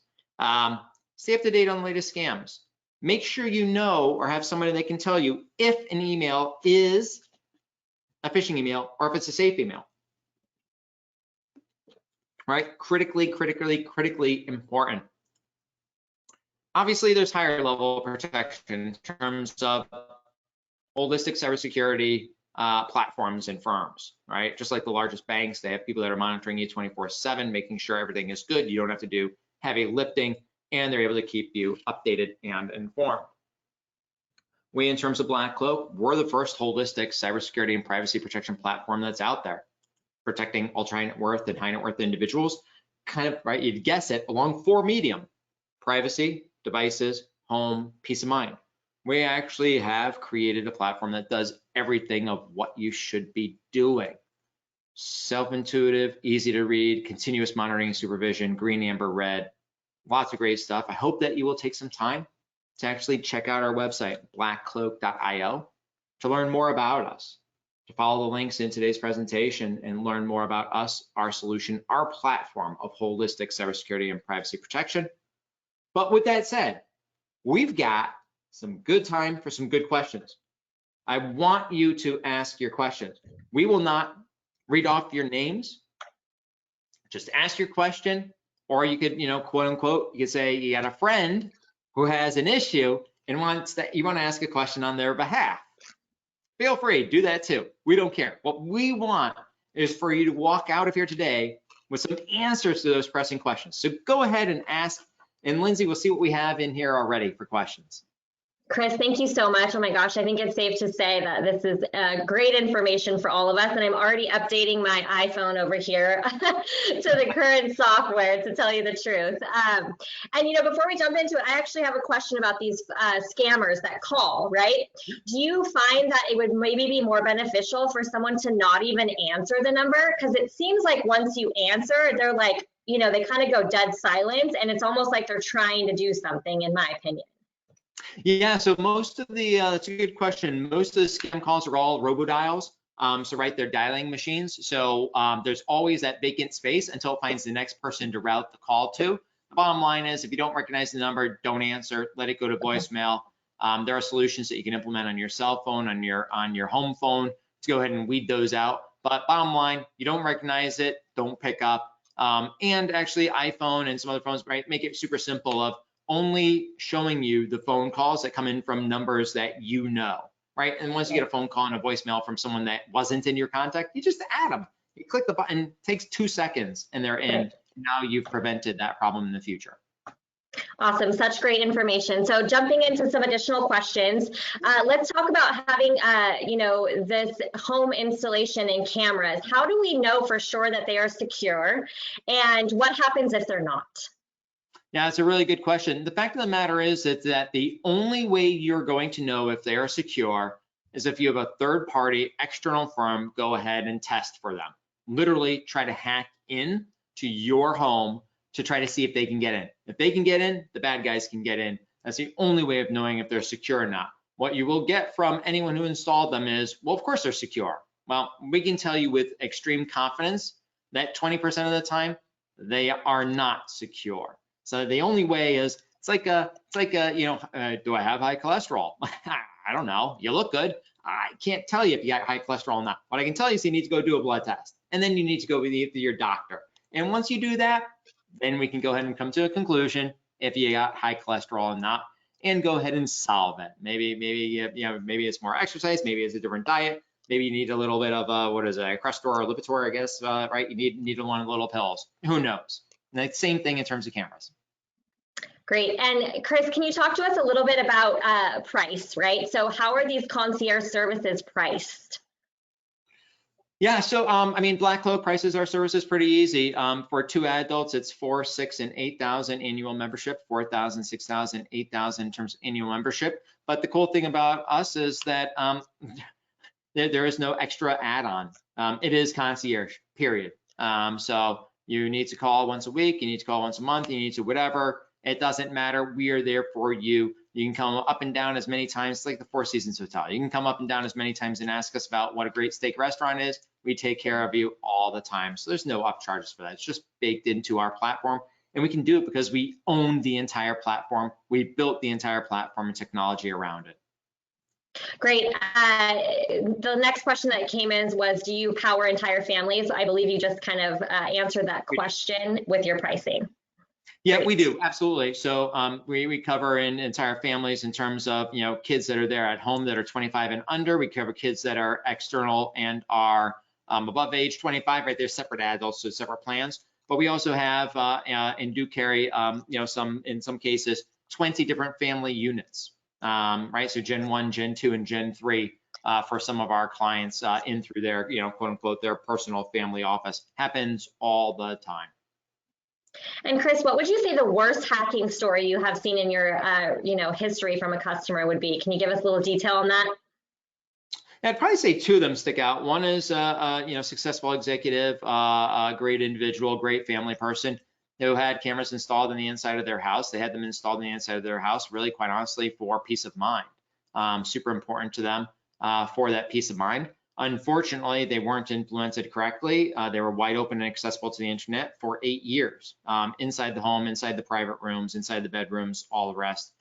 Stay up to date on the latest scams. Make sure you know or have somebody that can tell you if an email is a phishing email or if it's a safe email. Right? Critically important. Obviously, there's higher level of protection in terms of holistic cybersecurity platforms and firms, right? Just like the largest banks, they have people that are monitoring you 24/7, making sure everything is good. You don't have to do heavy lifting, and they're able to keep you updated and informed. We, in terms of BlackCloak, we're the first holistic cybersecurity and privacy protection platform that's out there, protecting ultra high net worth and high net worth individuals, kind of, right, you'd guess it, along 4 medium: privacy, devices, home, peace of mind. We actually have created a platform that does everything of what you should be doing. Self-intuitive, easy to read, continuous monitoring and supervision, green, amber, red, lots of great stuff. I hope that you will take some time to actually check out our website, blackcloak.io, to learn more about us, to follow the links in today's presentation and learn more about us, our solution, our platform of holistic cybersecurity and privacy protection. But with that said, we've got some good time for some good questions. I want you to ask your questions. We will not read off your names. Just ask your question, or you could, quote unquote, you could say you got a friend who has an issue and you want to ask a question on their behalf. Feel free, do that too. We don't care. What we want is for you to walk out of here today with some answers to those pressing questions. So go ahead and ask, and Lindsay, we'll see what we have in here already for questions. Chris, thank you so much. Oh my gosh, I think it's safe to say that this is great information for all of us, and I'm already updating my iPhone over here to the current software, to tell you the truth. And before we jump into it, I actually have a question about these scammers that call, right? Do you find that it would maybe be more beneficial for someone to not even answer the number? Because it seems like once you answer, they're like, they kind of go dead silent, and it's almost like they're trying to do something, in my opinion. Yeah, so most of the, that's a good question. Most of the scam calls are all robodials. So right, they're dialing machines. So there's always that vacant space until it finds the next person to route the call to. The bottom line is, if you don't recognize the number, don't answer, let it go to voicemail. There are solutions that you can implement on your cell phone, on your home phone to go ahead and weed those out. But bottom line, you don't recognize it, don't pick up. And actually iPhone and some other phones, right, make it super simple of only showing you the phone calls that come in from numbers that you know, right? And once you get a phone call and a voicemail from someone that wasn't in your contact, you just add them. You click the button, it takes 2 seconds, and they're in. Now you've prevented that problem in the future. Awesome, such great information. So jumping into some additional questions, let's talk about having, this home installation and cameras. How do we know for sure that they are secure, and what happens if they're not? Yeah, it's a really good question. The fact of the matter is that the only way you're going to know if they are secure is if you have a third-party external firm go ahead and test for them. Literally try to hack in to your home to try to see if they can get in. If they can get in, the bad guys can get in. That's the only way of knowing if they're secure or not. What you will get from anyone who installed them is, well, of course they're secure. Well, we can tell you with extreme confidence that 20% of the time, they are not secure. So the only way is, it's like do I have high cholesterol? I don't know. You look good. I can't tell you if you got high cholesterol or not. What I can tell you is you need to go do a blood test, and then you need to go with your doctor. And once you do that, then we can go ahead and come to a conclusion if you got high cholesterol or not, and go ahead and solve it. Maybe maybe it's more exercise, maybe it's a different diet, maybe you need a little bit of Crestor or Lipitor, I guess, right? You need one of the little pills. Who knows? And the same thing in terms of cameras. Great. And Chris, can you talk to us a little bit about price, right? So how are these concierge services priced? Yeah, so BlackCloak prices our services pretty easy. For 2 adults, it's $4,000, $6,000, and $8,000 annual membership, $4,000, $6,000, $8,000 in terms of annual membership. But the cool thing about us is that there is no extra add-on. It is concierge, period. So you need to call once a week, you need to call once a month, you need to whatever. It doesn't matter. We are there for you. You can come up and down as many times, like the Four Seasons Hotel. You can come up and down as many times and ask us about what a great steak restaurant is. We take care of you all the time. So there's no upcharges for that. It's just baked into our platform. And we can do it because we own the entire platform. We built the entire platform and technology around it. Great. The next question that came in was, do you power entire families? I believe you just kind of answered that question with your pricing. Yeah, we do, absolutely. So we cover in entire families in terms of kids that are there at home that are 25 and under. We cover kids that are external and are above age 25. Right, they're separate adults, so separate plans. But we also have and do carry in some cases 20 different family units. Right, so Gen 1, Gen 2, and Gen 3 for some of our clients in through their quote unquote their personal family office. Happens all the time. And Chris, what would you say the worst hacking story you have seen in your, history from a customer would be? Can you give us a little detail on that? Yeah, I'd probably say 2 of them stick out. One is, successful executive, a great individual, great family person who had cameras installed in the inside of their house. They had them installed in the inside of their house, really, quite honestly, for peace of mind. Super important to them for that peace of mind. Unfortunately, they weren't implemented correctly. They were wide open and accessible to the internet for 8 years, inside the home, inside the private rooms, inside the bedrooms, all the rest.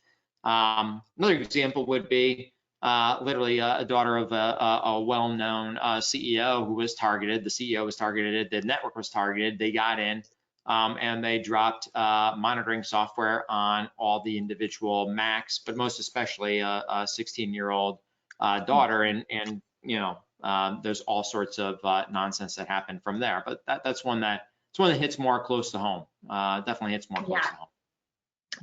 Another example would be literally a daughter of a well-known CEO who was targeted. The CEO was targeted, the network was targeted, they got in, and they dropped monitoring software on all the individual Macs, but most especially a 16-year-old daughter, and you know, there's all sorts of nonsense that happened from there. But that's one that hits more close to home. Definitely hits more close to home.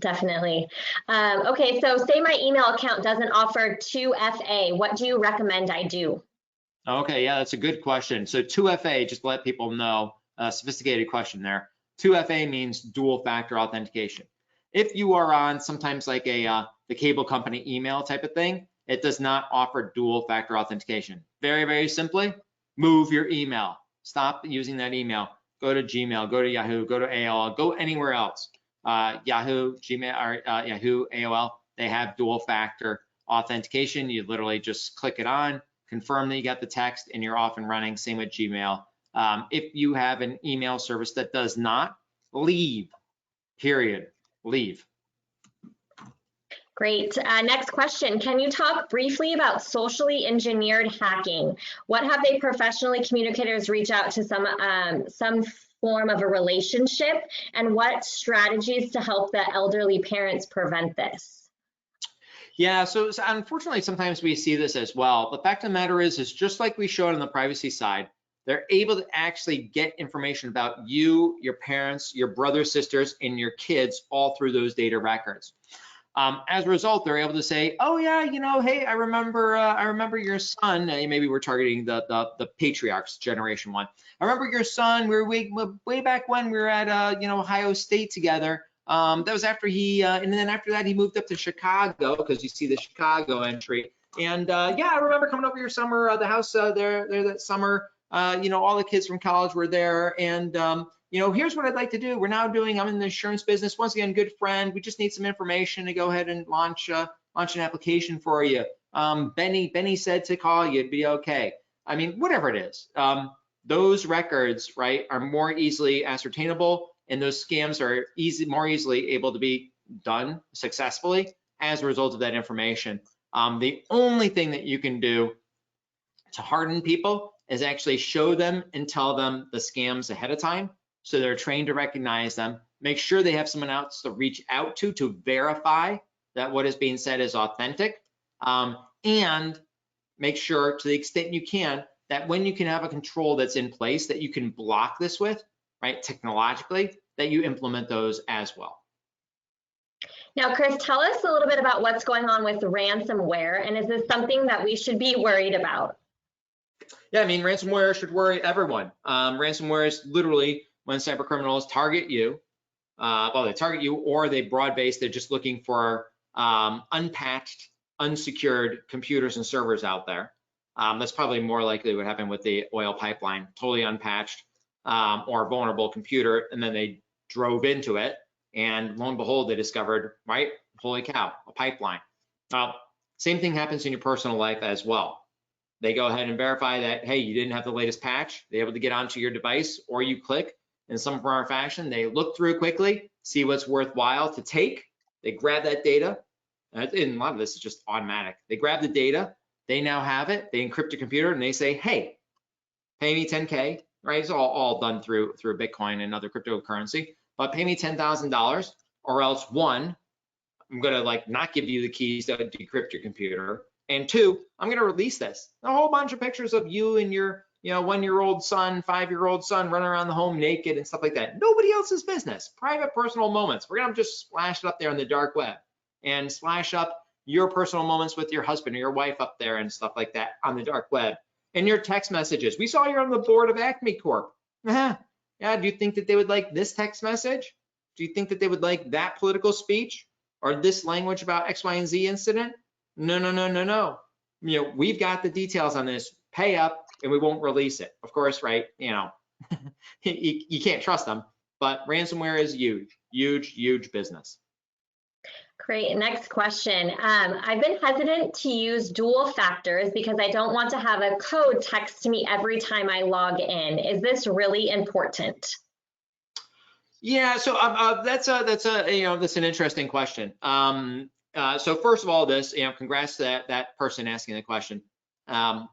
Definitely. Okay, so say my email account doesn't offer 2FA. What do you recommend I do? Okay, yeah, that's a good question. So 2FA, just to let people know, a sophisticated question there. 2FA means dual factor authentication. If you are on sometimes like the cable company email type of thing, it does not offer dual factor authentication. Very, very simply, move your email. Stop using that email. Go to Gmail, go to Yahoo, go to AOL, go anywhere else. Yahoo, Gmail, or Yahoo, AOL, they have dual factor authentication. You literally just click it on, confirm that you got the text, and you're off and running. Same with Gmail. If you have an email service that does not, leave, period, leave. Great. Next question. Can you talk briefly about socially engineered hacking? What have they professionally communicators reach out to some form of a relationship, and what strategies to help the elderly parents prevent this? Yeah, so unfortunately, sometimes we see this as well. The fact of the matter is just like we showed on the privacy side, they're able to actually get information about you, your parents, your brothers, sisters, and your kids all through those data records. As a result, they're able to say, oh yeah, you know, hey, I remember your son. Maybe we're targeting the patriarchs generation one. I remember your son. We were way back when we were at Ohio State together. That was after he, and then after that he moved up to Chicago, because you see the Chicago entry. And yeah, I remember coming over your summer, the house there that summer. All the kids from college were there, and here's what I'd like to do. I'm in the insurance business. Once again, good friend. We just need some information to go ahead and launch an application for you. Benny said to call you. It'd be okay. I mean, whatever it is. Those records, right, are more easily ascertainable, and those scams are more easily able to be done successfully as a result of that information. The only thing that you can do to harden people is actually show them and tell them the scams ahead of time, so they're trained to recognize them. Make sure they have someone else to reach out to verify that what is being said is authentic, and make sure, to the extent you can, that when you can have a control that's in place that you can block this with, right, technologically, that you implement those as well. Now, Chris, tell us a little bit about what's going on with ransomware, and is this something that we should be worried about? Yeah, I mean, ransomware should worry everyone. Ransomware is literally when cyber criminals target you. They target you, or they broad-based. They're just looking for unpatched, unsecured computers and servers out there. That's probably more likely what happened with the oil pipeline, totally unpatched or vulnerable computer, and then they drove into it, and lo and behold, they discovered, right, holy cow, a pipeline. Same thing happens in your personal life as well. They go ahead and verify that, hey, you didn't have the latest patch. They're able to get onto your device, or you click in some form or fashion. They look through quickly, see what's worthwhile to take. They grab that data, and a lot of this is just automatic. They grab the data, they now have it, they encrypt your computer, and they say, hey, pay me 10K, right? It's all done through Bitcoin and other cryptocurrency, but pay me $10,000, or else one, I'm gonna not give you the keys to decrypt your computer, and two, I'm gonna release this. A whole bunch of pictures of you and your 1-year-old son, 5-year-old son running around the home naked and stuff like that. Nobody else's business. Private personal moments. We're gonna just splash it up there on the dark web and splash up your personal moments with your husband or your wife up there and stuff like that on the dark web. And your text messages. We saw you're on the board of Acme Corp. Yeah, do you think that they would like this text message? Do you think that they would like that political speech or this language about X, Y, and Z incident? No. We've got the details on this. Pay up and we won't release it. Of course, right? You can't trust them, but ransomware is huge business. Great. Next question. I've been hesitant to use dual factors because I don't want to have a code text to me every time I log in. Is this really important? Yeah, so that's an interesting question. So first of all, this, congrats to that person asking the question. The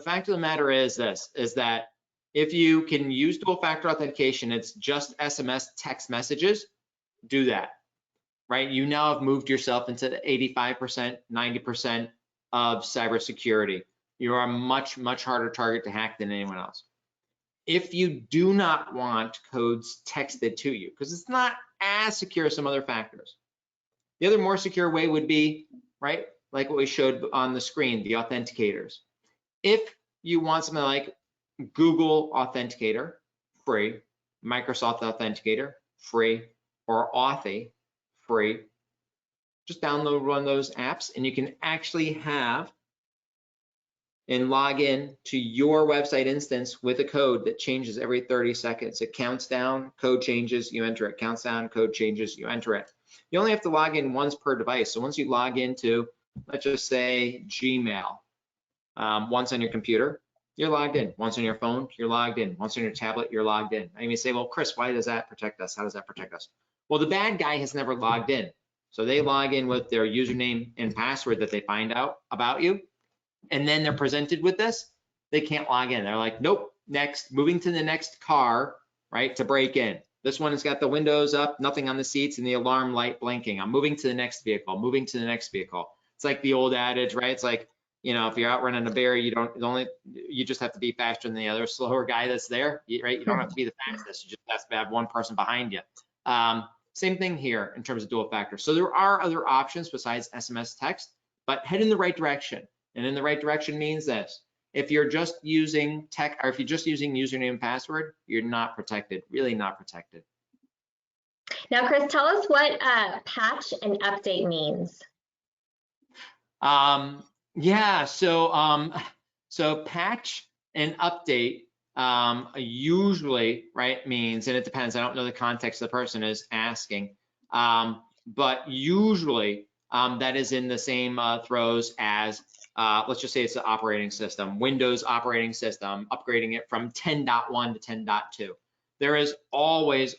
fact of the matter is this, is that if you can use dual factor authentication, it's just SMS text messages, do that, right? You now have moved yourself into the 85%, 90% of cybersecurity. You are a much, much harder target to hack than anyone else. If you do not want codes texted to you, because it's not as secure as some other factors. The other more secure way would be, right, like what we showed on the screen, the authenticators. If you want something like Google Authenticator, free, Microsoft Authenticator, free, or Authy, free, just download one of those apps and you can actually have and log in to your website instance with a code that changes every 30 seconds. It counts down, code changes, you enter it, counts down, code changes, you enter it. You only have to log in once per device. So once you log into, let's just say Gmail, once on your computer, you're logged in. Once on your phone, you're logged in. Once on your tablet, you're logged in. And you say, well, Chris, why does that protect us? How does that protect us? Well, the bad guy has never logged in. So they log in with their username and password that they find out about you. And then they're presented with this, they can't log in. They're like, nope, next, moving to the next car, right, to break in. This one has got the windows up, nothing on the seats, and the alarm light blinking. I'm moving to the next vehicle, moving to the next vehicle. It's like the old adage, right? It's like, if you're out running a bear, you just have to be faster than the other slower guy that's there, right? You don't have to be the fastest, you just have to have one person behind you. Same thing here in terms of dual factor. So there are other options besides SMS text, but head in the right direction. And in the right direction means this: if you're just using if you're just using username and password, you're not protected, really not protected. Now, Chris, tell us what patch and update means. Yeah, so patch and update usually, right, means, and it depends, I don't know the context the person is asking, but usually that is in the same throes as let's just say it's the operating system, Windows operating system, upgrading it from 10.1 to 10.2. There is always,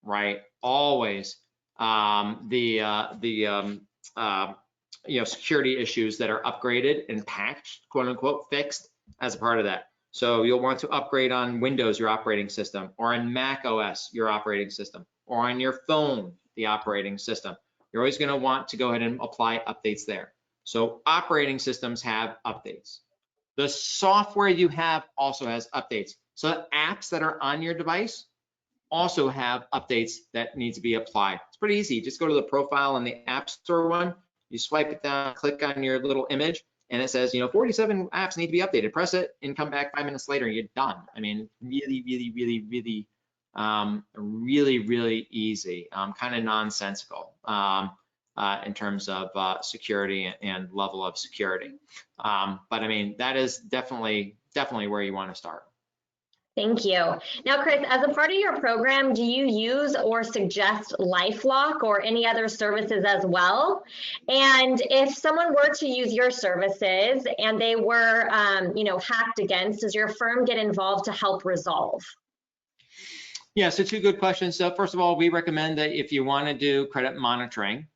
right, always security issues that are upgraded and patched, quote unquote, fixed as a part of that. So you'll want to upgrade on Windows, your operating system, or on Mac OS, your operating system, or on your phone, the operating system. You're always going to want to go ahead and apply updates there. So operating systems have updates. The software you have also has updates. So apps that are on your device also have updates that need to be applied. It's pretty easy. Just go to the profile on the App Store one, you swipe it down, click on your little image, and it says, 47 apps need to be updated. Press it and come back 5 minutes later, you're done. I mean, really easy, kind of nonsensical in terms of security and level of security. But I mean, that is definitely where you want to start. Thank you. Now, Chris, as a part of your program, do you use or suggest LifeLock or any other services as well? And if someone were to use your services and they were, hacked against, does your firm get involved to help resolve? Yeah, so 2 good questions. So first of all, we recommend that if you want to do credit monitoring,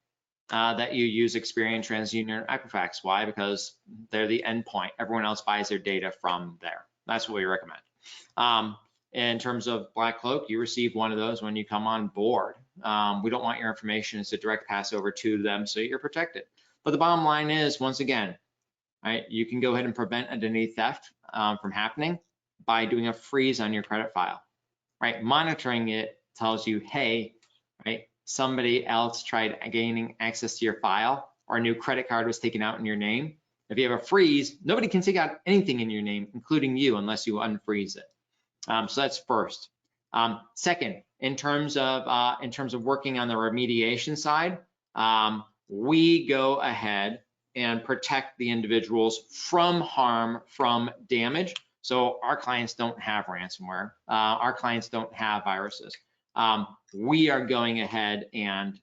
that you use Experian, TransUnion, Equifax. Why? Because they're the endpoint. Everyone else buys their data from there. That's what we recommend. In terms of BlackCloak, you receive one of those when you come on board. We don't want your information as a direct pass over to them, so you're protected. But the bottom line is, once again, right, you can go ahead and prevent identity theft from happening by doing a freeze on your credit file. Right, monitoring it tells you, hey, right, somebody else tried gaining access to your file, or a new credit card was taken out in your name. If you have a freeze, nobody can take out anything in your name, including you, unless you unfreeze it. So that's first. Second, in terms of working on the remediation side, we go ahead and protect the individuals from harm, from damage. So our clients don't have ransomware. Our clients don't have viruses. We are going ahead and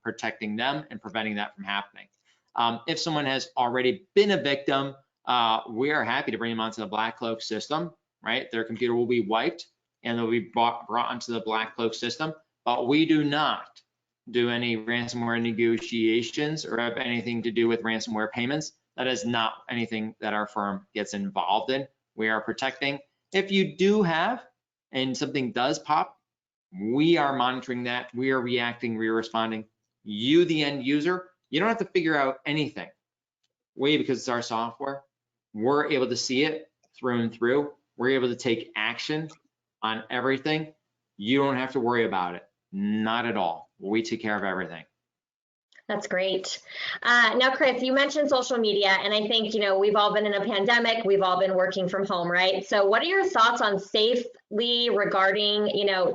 protecting them and preventing that from happening. If someone has already been a victim, we are happy to bring them onto the BlackCloak system, right? Their computer will be wiped and they'll be brought onto the BlackCloak system, but we do not do any ransomware negotiations or have anything to do with ransomware payments. That is not anything that our firm gets involved in. We are protecting. If you do have and something does pop, we are monitoring that. We are reacting, we are responding. You, the end user, you don't have to figure out anything. Because it's our software, we're able to see it through and through. We're able to take action on everything. You don't have to worry about it. Not at all. We take care of everything. That's great. Now, Chris, you mentioned social media, and I think, we've all been in a pandemic. We've all been working from home, right? So what are your thoughts on safely regarding,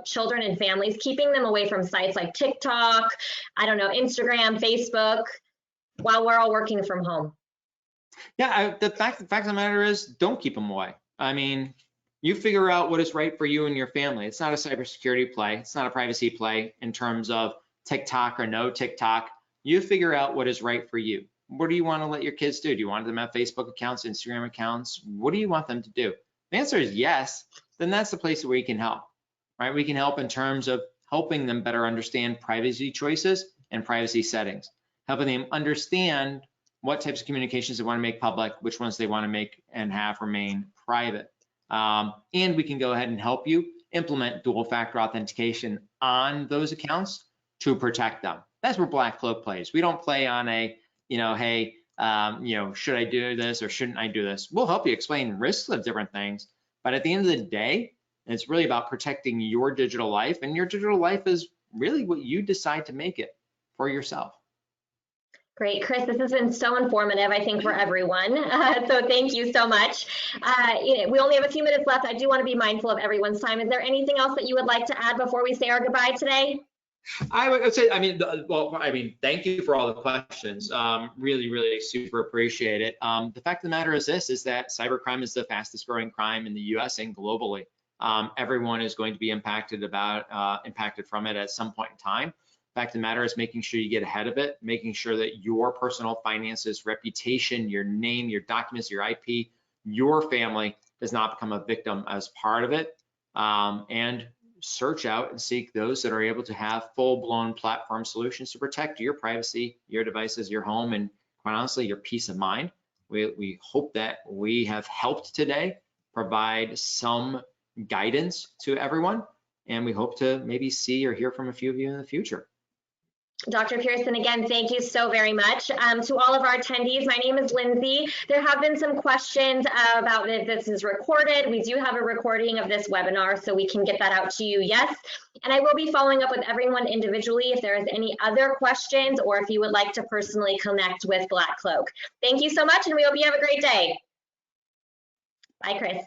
children and families, keeping them away from sites like TikTok, Instagram, Facebook, while we're all working from home? Yeah, the fact of the matter is, don't keep them away. I mean, you figure out what is right for you and your family. It's not a cybersecurity play. It's not a privacy play in terms of TikTok or no TikTok. You figure out what is right for you. What do you want to let your kids do? Do you want them to have Facebook accounts, Instagram accounts? What do you want them to do? The answer is yes. Then that's the place where we can help, right? We can help in terms of helping them better understand privacy choices and privacy settings, helping them understand what types of communications they want to make public, which ones they want to make and have remain private. And we can go ahead and help you implement dual factor authentication on those accounts to protect them. That's where BlackCloak plays. We don't play on a, hey, should I do this or shouldn't I do this? We'll help you explain risks of different things. But at the end of the day, it's really about protecting your digital life, and your digital life is really what you decide to make it for yourself. Great, Chris, this has been so informative, I think, for everyone. So thank you so much. We only have a few minutes left. I do want to be mindful of everyone's time. Is there anything else that you would like to add before we say our goodbye today? I would say, thank you for all the questions. Really, really super appreciate it. The fact of the matter is this, is that cybercrime is the fastest growing crime in the US and globally. Everyone is going to be impacted from it at some point in time. The fact of the matter is making sure you get ahead of it, making sure that your personal finances, reputation, your name, your documents, your IP, your family does not become a victim as part of it. And search out and seek those that are able to have full-blown platform solutions to protect your privacy, your devices, your home, and quite honestly, your peace of mind. We hope that we have helped today provide some guidance to everyone, and we hope to maybe see or hear from a few of you in the future. Dr. Pearson, again, thank you so very much. To all of our attendees, my name is Lindsay. There have been some questions about if this is recorded. We do have a recording of this webinar, so we can get that out to you, yes. And I will be following up with everyone individually if there is any other questions or if you would like to personally connect with BlackCloak. Thank you so much, and we hope you have a great day. Bye, Chris.